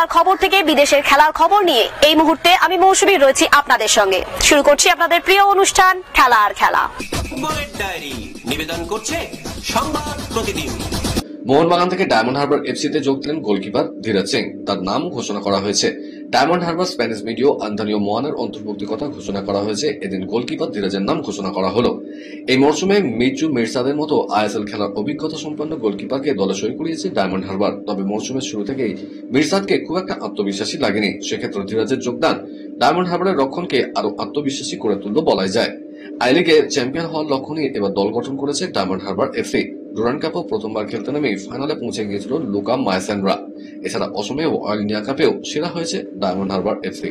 খেলার খবর থেকে বিদেশের খেলার খবর নিয়ে এই মুহূর্তে আমি মৌসুমী রয়েছি আপনাদের সঙ্গে। শুরু করছি আপনাদের প্রিয় অনুষ্ঠান খেলা আর খেলা। ফুটবলের ডায়েরি নিবেদন করছে সংবাদ প্রতিদিন। মোহনবাগান থেকে ডায়মন্ড হারবার এফসিতে যোগ দিলেন গোলকিপার ধীরাজ সিং। তার নাম ঘোষণা করা হয়েছে। Diamond Harbour Spanish media Antonio মোয়ানের অন্তর্ভুক্তির কথা ঘোষণা করা হয়েছে। এদিন গোলকিপার ধীরাজের নাম ঘোষণা করা হলো। এই মরশুমে মির্জু মির্সাদের মতো আইএসএল খেলার অভিজ্ঞতা সম্পন্ন গোলকিপারকে দলে সই করিয়েছে ডায়মন্ড হারবার। তবে মরশুমের শুরু থেকেই মির্সাদকে খুব একটা আত্মবিশ্বাসী লাগেনি। সেক্ষেত্রে ধীরাজের যোগদান ডায়মন্ড হারবারের রক্ষণকে আরো আত্মবিশ্বাসী করে তুলল বলাই যায়। আই লিগে চ্যাম্পিয়ন হওয়ার লক্ষ্য নিয়ে এবার দল গঠন করেছে ডায়মন্ড হারবার এফসি। ডুরান্ড কাপও প্রথমবার খেলতে নেমে ফাইনালে পৌঁছে গিয়েছিল লুকা মায়াসেনরা। এছাড়া অসমে ও অয়েল ইন্ডিয়া কাপেও সেরা হয়েছে ডায়মন্ড হারবার এফসি।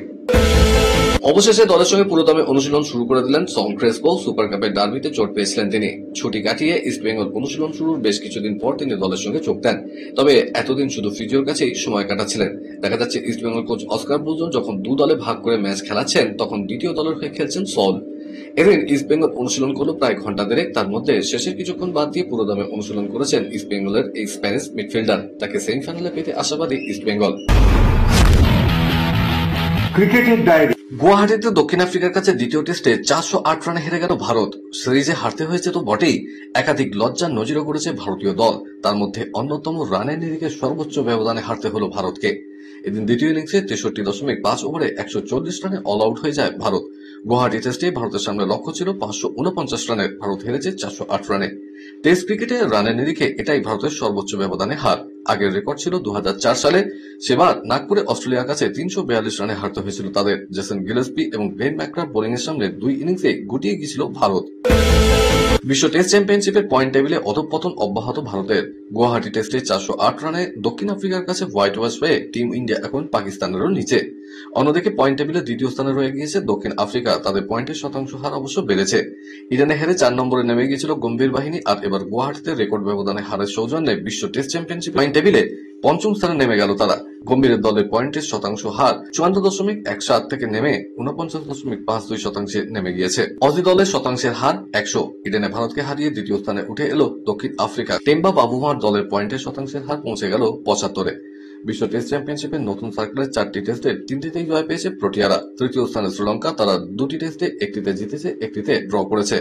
অবশেষে দলের সঙ্গে পুরোদমে অনুশীলন শুরু করে দিলেন সং ক্রেসপো। সুপার কাপের ডার্বিতে চোট পেয়েছিলেন তিনি। ছুটি কাটিয়ে ইস্টবেঙ্গল অনুশীলন শুরুর বেশ কিছুদিন পর তিনি দলের সঙ্গে যোগ দেন। তবে এতদিন শুধু ফিজিওর কাছেই সময় কাটাচ্ছিলেন। দেখা যাচ্ছে ইস্টবেঙ্গল কোচ অস্কার ব্রুজন যখন দু দলে ভাগ করে ম্যাচ খেলাচ্ছেন তখন দ্বিতীয় দলের হয়ে খেলছেন সল। এদিন ইস্টবেঙ্গল অনুশীলন করলো প্রায় ঘন্টা দেড়েক। তার মধ্যে শেষের কিছুক্ষণ বাদ দিয়ে পুরোদমে অনুশীলন করেছেন ইস্টবেঙ্গলের এই স্প্যানিশ মিডফিল্ডার। তাকে সেমিফাইনালে পেতে আশাবাদী ইস্টবেঙ্গল। ক্রিকেটের ডায়েরি। গুয়াহাটিতে দক্ষিণ আফ্রিকার কাছে দ্বিতীয় টেস্টে 408 রানে হেরে গেল ভারত। সিরিজে হারতে হয়েছে তো বটেই, একাধিক লজ্জার নজিরও করেছে ভারতীয় দল। তার মধ্যে অন্যতম রানের নিরিখে সর্বোচ্চ ব্যবধানে হারতে হলো ভারতকে। এদিন দ্বিতীয় ইনিংসে 63.5 ওভারে 140 রানে অল আউট হয়ে যায় ভারত। গুয়াহাটি টেস্টে ভারতের সামনে লক্ষ্য ছিল 549 রানে। ভারত হেরেছে 408 রানে। টেস্ট ক্রিকেটে রানের নিরিখে এটাই ভারতের সর্বোচ্চ ব্যবধানে হার। আগের রেকর্ড ছিল 2004 সালে। সেবার নাগপুরে অস্ট্রেলিয়ার কাছে 342 রানে হারতে হয়েছিল তাদের। জেসন গিলেস্পি এবং গ্লেন ম্যাকগ্রা বোলিং এর সামনে দুই ইনিংসে গুটিয়ে গিয়েছিল ভারত। বিশ্ব টেস্ট চ্যাম্পিয়নশিপের পয়েন্ট টেবিলে অধঃপতন অব্যাহত ভারতের। গুয়াহাটি টেস্টে 408 রানে দক্ষিণ আফ্রিকার কাছে হোয়াইট ওয়াশ হয়ে টিম ইন্ডিয়া এখন পাকিস্তানেরও নিচে। অন্যদিকে পয়েন্ট টেবিলে দ্বিতীয় স্থানে রয়ে গিয়েছে দক্ষিণ আফ্রিকা। তাদের পয়েন্টের শতাংশ হার অবশ্য বেড়েছে। ইরানে হেরে 4 নম্বরে নেমে গিয়েছিল গম্ভীর বাহিনী। আর এবার গুয়াহাটিতে রেকর্ড ব্যবধানে হারের সৌজন্যে বিশ্ব টেস্ট চ্যাম্পিয়নশিপ পয়েন্ট টেবিলে পঞ্চম স্থানে নেমে গেল তারা। গম্ভীরের দলের পয়েন্টের শতাংশ হার 54.17 থেকে নেমে 49.52 শতাংশে নেমে গিয়েছে। অজি দলের শতাংশের হার 100। ইডেনে ভারতকে হারিয়ে দ্বিতীয় স্থানে উঠে এলো দক্ষিণ আফ্রিকা। টেম্বা বাবুমার দলের পয়েন্টের শতাংশের হার পৌঁছে গেল 75-এ। বিশ্ব টেস্ট চ্যাম্পিয়নশিপের নতুন সার্কেলের 4টি টেস্টে 3টিতেই জয় পেয়েছে প্রোটিয়ারা। তৃতীয় স্থানে শ্রীলঙ্কা। তারা 2টি টেস্টে 1টিতে জিতেছে, 1টিতে ড্র করেছে।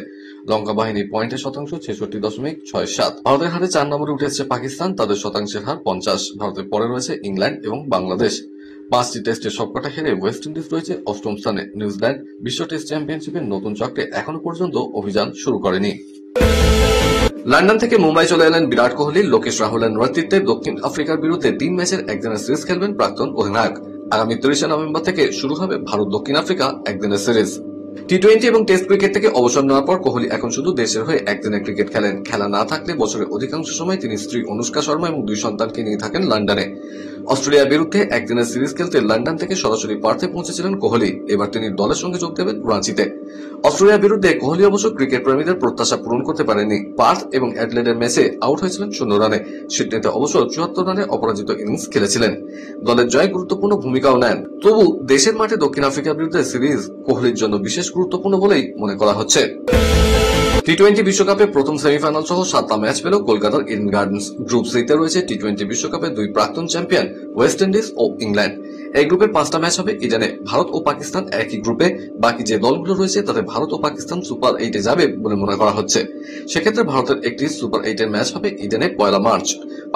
লঙ্কা বাহিনীর পয়েন্টের শতাংশ 66.67। ভারতের হারে 4 নম্বরে উঠে এসেছে পাকিস্তান। তাদের শতাংশের হার 50। ভারতের পরে রয়েছে ইংল্যান্ড এবং বাংলাদেশ। 5টি টেস্টে সবকটা হেরে ওয়েস্ট ইন্ডিজ রয়েছে 8ম স্থানে। নিউজিল্যান্ড বিশ্ব টেস্ট চ্যাম্পিয়নশিপের নতুন চক্রে এখনো পর্যন্ত অভিযান শুরু করেনি। লন্ডন থেকে মুম্বাই চলে এলেন বিরাট কোহলি। লোকেশ রাহুলের নেতৃত্বে দক্ষিণ আফ্রিকার বিরুদ্ধে 3 ম্যাচের একদিনের সিরিজ খেলবেন প্রাক্তন অধিনায়ক। আগামী 30 নভেম্বর থেকে শুরু হবে ভারত দক্ষিণ আফ্রিকা একদিনের সিরিজ। টি-20 এবং টেস্ট ক্রিকেট থেকে অবসর নেওয়ার পর কোহলি এখন শুধু দেশের হয়ে একদিনের ক্রিকেট খেলেন। খেলা না থাকলে বছরের অধিকাংশ সময় তিনি স্ত্রী অনুষ্কা শর্মা এবং 2 সন্তানকে নিয়ে থাকেন লন্ডনে। অস্ট্রেলিয়ার বিরুদ্ধে একদিনের সিরিজ খেলতে লন্ডন থেকে সরাসরি পার্থে পৌঁছেছিলেন কোহলি। এবার তিনি দলের সঙ্গে যোগ দেবেন রাঁচিতে। অস্ট্রেলিয়ার বিরুদ্ধে কোহলি অবশ্য ক্রিকেট প্রেমীদের প্রত্যাশা পূরণ করতে পারেননি। পার্থ এবং অ্যাডলেডের ম্যাচে আউট হয়েছিলেন 0 রানে। সিডনিতে অবশ্য 74 রানে অপরাজিত ইনিংস খেলেছিলেন। দলের জয়ে গুরুত্বপূর্ণ ভূমিকাও নেন। তবু দেশের মাঠে দক্ষিণ আফ্রিকার বিরুদ্ধে সিরিজ কোহলির জন্য বিশেষ গুরুত্বপূর্ণ বলেই মনে করা হচ্ছে। টি-20 বিশ্বকাপে প্রথম সেমিফাইনাল সহ 7টা ম্যাচ পেল কলকাতার ইডেন গার্ডেন্স। গ্রুপ সিতে রয়েছে টি-20 বিশ্বকাপে 2 প্রাক্তন চ্যাম্পিয়ন ওয়েস্ট ইন্ডিজ ও ইংল্যান্ড। এই গ্রুপের 5টা ম্যাচ হবে ইডেনে। ভারত ও পাকিস্তান একই গ্রুপে। বাকি যে দলগুলো রয়েছে তাতে ভারত ও পাকিস্তান সুপার 8-এ যাবে বলে মনে করা হচ্ছে। সেক্ষেত্রে ভারতের একটি সুপার 8-এর ম্যাচ হবে ইডেনে 1 মার্চ।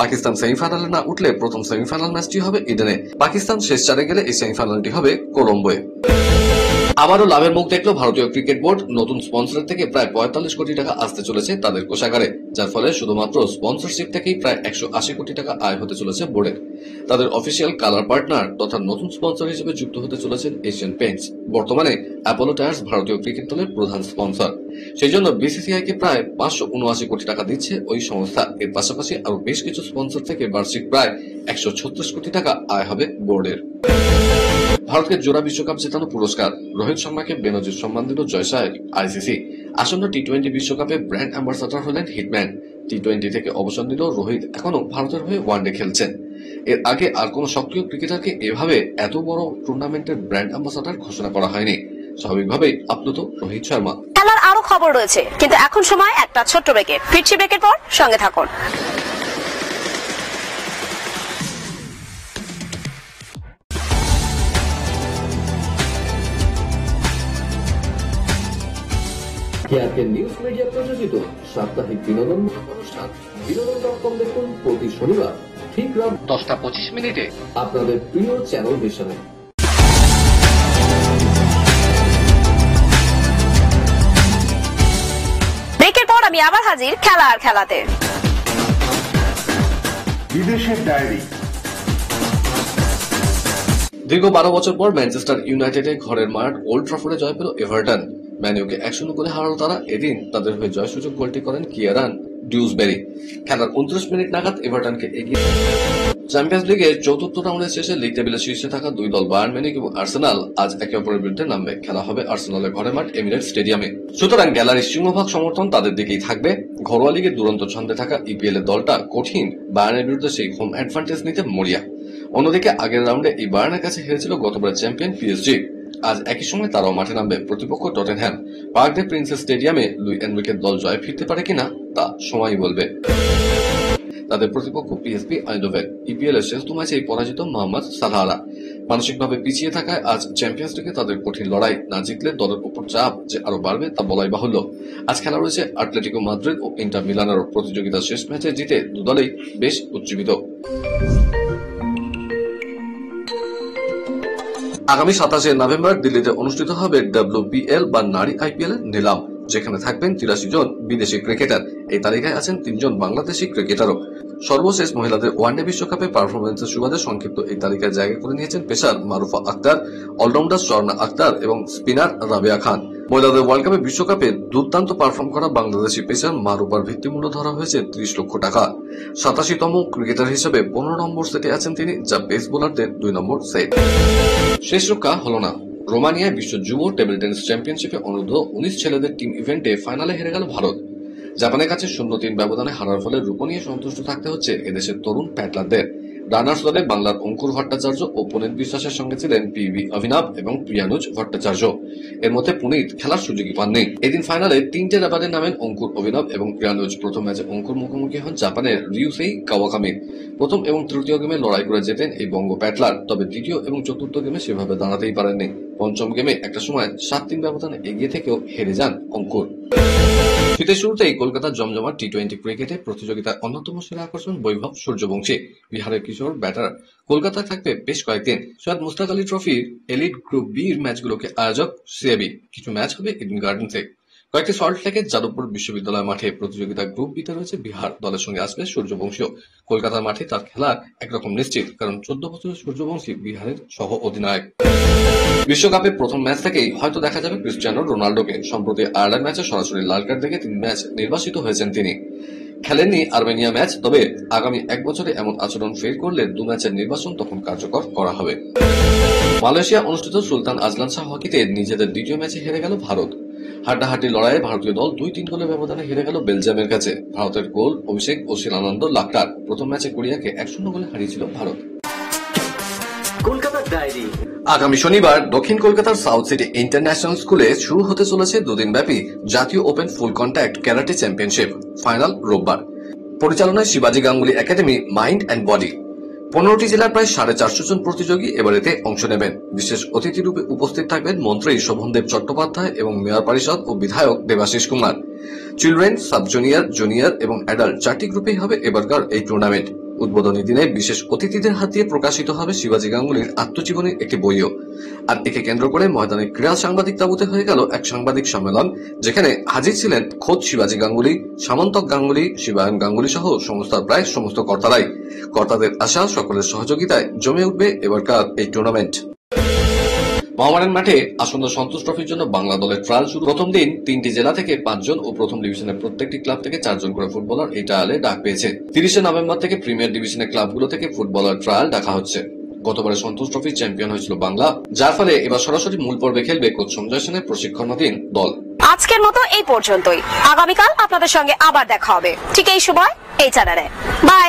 পাকিস্তান সেমিফাইনালে না উঠলে প্রথম সেমিফাইনাল ম্যাচটি হবে ইডেনে। পাকিস্তান শেষ 4-এ গেলে এই সেমিফাইনালটি হবে কলম্বোয়। আবারও লাভের মুখ দেখল ভারতীয় ক্রিকেট বোর্ড। নতুন স্পন্সর থেকে প্রায় 45 কোটি টাকা আসতে চলেছে তাদের কোষাগারে, যার ফলে শুধুমাত্র স্পন্সরশিপ থেকেই প্রায় 180 কোটি টাকা আয় হতে চলেছে বোর্ডের। তাদের অফিসিয়াল কালার পার্টনার তথা নতুন স্পন্সর হিসেবে যুক্ত হতে চলেছেন এশিয়ান পেইন্টস। বর্তমানে অ্যাপোলো টায়ার্স ভারতীয় ক্রিকেট দলের প্রধান স্পন্সর। সেই জন্য বিসিসিআই কে প্রায় 579 কোটি টাকা দিচ্ছে ওই সংস্থা। এর পাশাপাশি আরো বেশ কিছু স্পন্সর থেকে বার্ষিক প্রায় 136 কোটি টাকা আয় হবে বোর্ডের। ভারতকে জোড়া বিশ্বকাপ জেতানো পুরস্কার। রোহিত শর্মাকে বেনজির সম্মান দিল জয়সায় আইসিসি। আসন্ন টি-20 বিশ্বকাপে ব্র্যান্ড অ্যাম্বাসাডর হলেন হিটম্যান। টি-20 থেকে অবসর নিল রোহিত। এখনো ভারতের হয়ে ওয়ানডে খেলছেন। এর আগে আর কোন সক্রিয় ক্রিকেটারকে এভাবে এত বড় টুর্নামেন্টের ব্র্যান্ড অ্যাম্বাসাডর ঘোষণা করা হয়নি। স্বাভাবিকভাবেই আপ্লুত রোহিত শর্মা। খেলার আরো খবর রয়েছে, কিন্তু এখন সময় একটা ছোট্ট ব্রেকের। ফিরছি ব্রেকের পর, সঙ্গে থাকুন। কেয়ারকে নিউজ মিডিয়া প্রযোজিত সাপ্তাহিক বিনোদন অনুষ্ঠান বিনোদন.com দেখুন প্রতি শনিবার ঠিক রাত 10:25 আপনাদের প্রিয় চ্যানেল ভিশনে। ব্রেকের পর আমি আবার হাজির খেলা আর খেলাতে। বিদেশের ডায়েরি। দীর্ঘ 12 বছর পর ম্যানচেস্টার ইউনাইটেডের ঘরের মাঠ ওল্ড ট্রাফোর্ডে জয় পেল এভারটন। ম্যানুকে 1-0 গোলে হারালো তারা। এদিন তাদের হয়ে জয়সূচক গোলটি করেন কিয়ারান ডিউসবেরি। খেলার 29 মিনিট নাগাদ এভারটনকে এগিয়ে চ্যাম্পিয়ন্স লিগের চতুর্থ রাউন্ডের শেষে লিগ টেবিলের শীর্ষে থাকা দুই দল বায়ার্ন মিউনিখ এবং আর্সেনাল আজ একে অপরের বিরুদ্ধে নামবে। খেলা হবে আর্সেনালের ঘরের মাঠ এমিরেটস স্টেডিয়ামে। সুতরাং গ্যালারির সিংহভাগ সমর্থন তাদের দিকেই থাকবে। ঘরোয়া লিগে দুরন্ত ছন্দে থাকা ইপিএল এর দলটা কঠিন বায়ার্নের বিরুদ্ধে সেই হোম অ্যাডভান্টেজ নিতে মরিয়া। অন্যদিকে আগের রাউন্ডে এই বায়ার্নের কাছে হেরেছিল গতবারের চ্যাম্পিয়ন পিএসজি। আজ একই সময় তারাও মাঠে নামবে। প্রতিপক্ষ টটেনহ্যাম। পার্ক ডে প্রিন্সেস স্টেডিয়ামে লুই এনরিকের দল জয় ফিরতে পারে কিনা তা সময়ই বলবে। তাদের প্রতিপক্ষ পিএসভি আইন্ডোভেন। ইপিএল এর শেষ দু ম্যাচেই পরাজিত মোহাম্মদ সালাহরা। মানসিকভাবে পিছিয়ে থাকায় আজ চ্যাম্পিয়ন্স লিগে তাদের কঠিন লড়াই। না জিতলে দলের উপর চাপ যে আরো বাড়বে তা বলাই বাহুল্য। আজ খেলা রয়েছে আটলেটিকো মাদ্রিদ ও ইন্টার মিলানেরও। প্রতিযোগিতার শেষ ম্যাচে জিতে দুদলেই বেশ উজ্জীবিত। আগামী 27 নভেম্বর দিল্লিতে অনুষ্ঠিত হবে WPL বা নারী IPL এর নিলাম, যেখানে থাকবেন 83 জন বিদেশি ক্রিকেটার। এই তালিকায় আছেন 3 জন বাংলাদেশি ক্রিকেটারও। সর্বশেষ মহিলাদের ওয়ানডে বিশ্বকাপে পারফরমেন্সের সুবাদে সংক্ষিপ্ত এই তালিকায় জায়গা করে নিয়েছেন পেসার মারুফা আক্তার, অলরাউন্ডার স্বর্ণা আক্তার এবং স্পিনার রাবেয়া খান। মহিলাদের ওয়ার্ল্ড কাপে বিশ্বকাপে দুর্দান্ত পারফর্ম করা বাংলাদেশি পেসার মারুফার ভিত্তিমূল্য ধরা হয়েছে 30 লক্ষ টাকা। 87তম ক্রিকেটার হিসেবে 15 নম্বর সেটে আছেন তিনি, যা পেস বোলারদের 2 নম্বর সেট। শেষ রক্ষা হলো না। রোমানিয়ায় বিশ্ব যুব টেবিল টেনিস চ্যাম্পিয়নশিপে অনূর্ধ্ব 19 ছেলেদের টিম ইভেন্টে ফাইনালে হেরে গেল ভারত। জাপানের কাছে 0-3 ব্যবধানে হারার ফলে রূপো নিয়ে সন্তুষ্ট থাকতে হচ্ছে এদেশের তরুণ প্যাটলারদের। রানার্স দলে বাংলার অঙ্কুর ভট্টাচার্য ও পুনীত বিশ্বাসের সঙ্গে ছিলেন পিবি অভিনব এবং প্রিয়ানুজ ভট্টাচার্য। এর মধ্যে পুনীত খেলার সুযোগই পাননি। এদিন ফাইনালে 3টে রাবারে নামেন অঙ্কুর, অভিনব এবং প্রিয়ানুজ। প্রথম ম্যাচে অঙ্কুর মুখোমুখি হন জাপানের রিউসেই কাওয়াকামির। প্রথম এবং তৃতীয় গেমে লড়াই করে যেতেন এই বঙ্গ প্যাটলার, তবে দ্বিতীয় এবং চতুর্থ গেমে সেভাবে দাঁড়াতেই পারেননি। পঞ্চম গেমে একটা সময় 7-3 ব্যবধানে এগিয়ে থেকেও হেরে যান অঙ্কুর। শীতের শুরুতেই কলকাতার জমজমাট টি-20 ক্রিকেটে প্রতিযোগিতার অন্যতম সেরা আকর্ষণ বৈভব সূর্যবংশী। বিহারের কিশোর ব্যাটার। কলকাতায় থাকবে বেশ কয়েকদিন। সৈয়দ মুস্তাক আলী ট্রফির এলিট গ্রুপ বির ম্যাচগুলোকে আয়োজক সিএবি। কিছু ম্যাচ হবে ইডেন গার্ডেন্সে। কয়েকটি সল্ট লেকের যাদবপুর বিশ্ববিদ্যালয় মাঠে। প্রতিযোগিতার গ্রুপ বিতে রয়েছে বিহার। দলের সঙ্গে আসবে সূর্যবংশীও। কলকাতার মাঠে তার খেলার একরকম নিশ্চিত, কারণ 14 বছরের সূর্যবংশী বিহারের সহ অধিনায়ক। বিশ্বকাপের প্রথম ম্যাচ থেকেই হয়তো দেখা যাবে ক্রিস্টিয়ানো রোনাল্ডোকে। সম্প্রতি আয়ারল্যান্ড ম্যাচে সরাসরি লাল কার্ড দেখে 3 ম্যাচ নির্বাসিত হয়েছেন তিনি। খেলেননি আর্মেনিয়া ম্যাচ, তবে আগামী 1 বছরে এমন আচরণ ফের করলে 2 ম্যাচের নির্বাচন তখন কার্যকর করা হবে। মালয়েশিয়া অনুষ্ঠিত সুলতান আজলান শাহ হকিতে নিজেদের দ্বিতীয় ম্যাচে হেরে গেল ভারত। হাড্ডাহাড্ডি লড়াইয়ে ভারতীয় দল 2-3 গোলের ব্যবধানে হেরে গেল বেলজিয়ামের কাছে। ভারতের গোল অভিষেক ও শিলানন্দ লাক্টার। প্রথম ম্যাচে কোরিয়াকে 1-0 গোলে হারিয়েছিল ভারত। কলকাতার ডায়েরি। আগামী শনিবার দক্ষিণ কলকাতার সাউথ সিটি ইন্টারন্যাশনাল স্কুলে শুরু হতে চলেছে 2 দিনব্যাপী জাতীয় open full contact karate championship. Final রোববার। পরিচালনায় শিবাজি Ganguly academy, mind and body. 15টি জেলার প্রায় 450 জন প্রতিযোগী এবার এতে অংশ নেবেন। বিশেষ অতিথি রূপে উপস্থিত থাকবেন মন্ত্রী শোভনদেব চট্টোপাধ্যায় এবং মেয়র পরিষদ ও বিধায়ক Debashis Kumar. Children, sub junior, junior এবং অ্যাডাল্ট 4টি গ্রুপেই হবে এবারকার এই টুর্নামেন্ট। উদ্বোধনী দিনে বিশেষ অতিথিদের হাত দিয়ে প্রকাশিত হবে শিবাজি গাঙ্গুলির আত্মজীবনীর একটি বইও। আর একে কেন্দ্র করে ময়দানে ক্রীড়া সাংবাদিক তাবুতে হয়ে গেল এক সাংবাদিক সম্মেলন, যেখানে হাজির ছিলেন খোদ শিবাজি গাঙ্গুলি, সামন্তক গাঙ্গুলি, শিবায়ন গাঙ্গুলি সহ সংস্থার প্রায় সমস্ত কর্তারাই। কর্তাদের আশা সকলের সহযোগিতায় জমে উঠবে এবারকার এই টুর্নামেন্ট। মহামারান মাঠে আসন্ন সন্তোষ ট্রফির জন্য বাংলা দলের ট্রায়াল শুরু। প্রথম দিন 3টি জেলা থেকে 5 জন ও প্রথম ডিভিশনের প্রত্যেকটি ক্লাব থেকে 4 জন করে ফুটবলার এই ট্রায়ালে ডাক পেয়েছে। 30 নভেম্বর থেকে প্রিমিয়ার ডিভিশনের ক্লাবগুলো থেকে ফুটবলার ট্রায়াল ডাকা হচ্ছে। গতবারে সন্তোষ ট্রফির চ্যাম্পিয়ন হয়েছিল বাংলা, যার ফলে এবার সরাসরি মূল পর্বে খেলবে কোচ সঞ্জয় সেনের প্রশিক্ষণাধীন দল। আজকের মতো এই পর্যন্তই। আগামীকাল আপনাদের সঙ্গে আবার দেখা হবে ঠিক এই সময় এই চ্যানেলে। বাই।